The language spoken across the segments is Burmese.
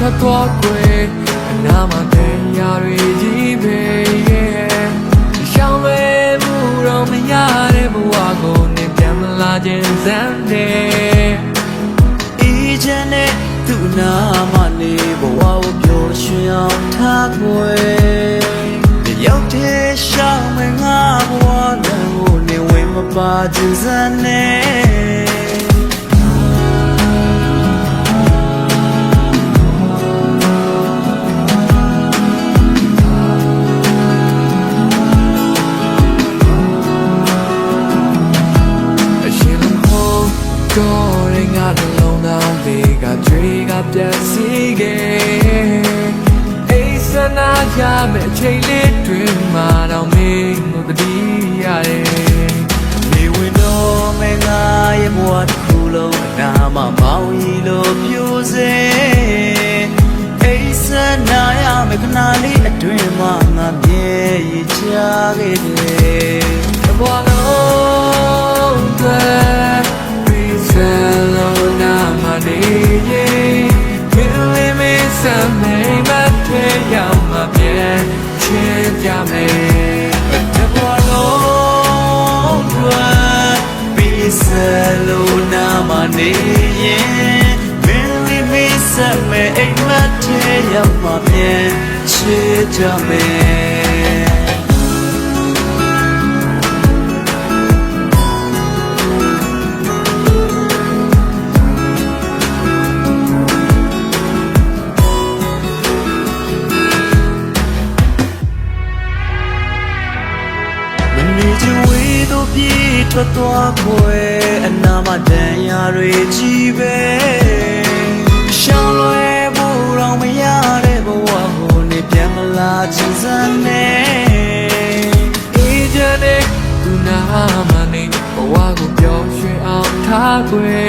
ထွက်သွားခွေအနာမှာတရားတွေကြီးပဲရှောင်းလွယ်မှုတော့မရတဲ့ဘဝကိုနေပြန်မလာခြင်းစမ်းတယ်အေးချမ်းတဲ့သူ့နာမနေဘဝကိုပျော်ရွှင်အောင်ထားခွေရောက်တဲ့ရှောင်းမဲ့ငါဘဝနဲ့ကိုနေဝင်မပါခြင်းစမ်းနဲ့တော့ရင်ငါနှလုံးသားလေးကကြွေကပြတ်စီခဲ့အိစနာရမယ့်အချိန်လေးတွင်မှတော့မင်းကိုတတိရတယ်နေဝင်တော့မဲ့ငါရဲ့ဘဝတစ်ခုလုံးအနာမမောင်းရီလို့ပြိုစေအိစနာရမယ့်ခဏလေးအတွင်မှငါမြဲရချခဲ့တယ်ဘဝလုံးSalona maniye Mili mi same mate yama bien Chedya me Te bolo dwa Bi salona maniye Mili mi same mate yama bien Chedya meနေချင်ဝေးတို့ပြေးထွက်သွားခွေအနာမတန်ရာတွေကြီးပဲရှောင်းလွယ်ဖို့တော့မရတဲ့ဘဝကိုနေပြန်မလာချင်စမ်းနဲ့အေးချမ်းတဲ့သူနာမနေဘဝကိုပျော်ရွှင်အောင်ထားခွေ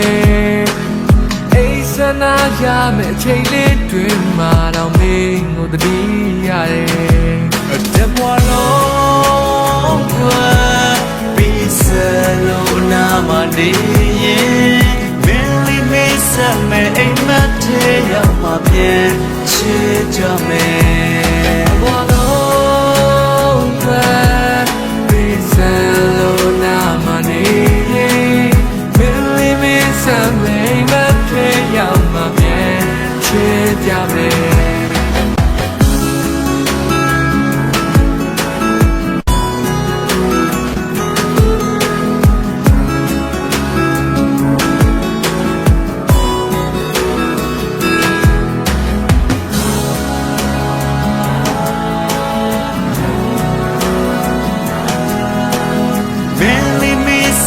အိစနာရမယ့်အချိန်လေးတွင်မှတော့မင်းကိုတတိရတယ်တဲ့ဘဝလုံးSalona maniye Mili mi same mate yama bien Chedya me Salona maniye Mili mi same mate yama bien Chedya me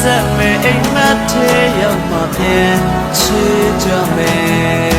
Same mate yama bien Chedya me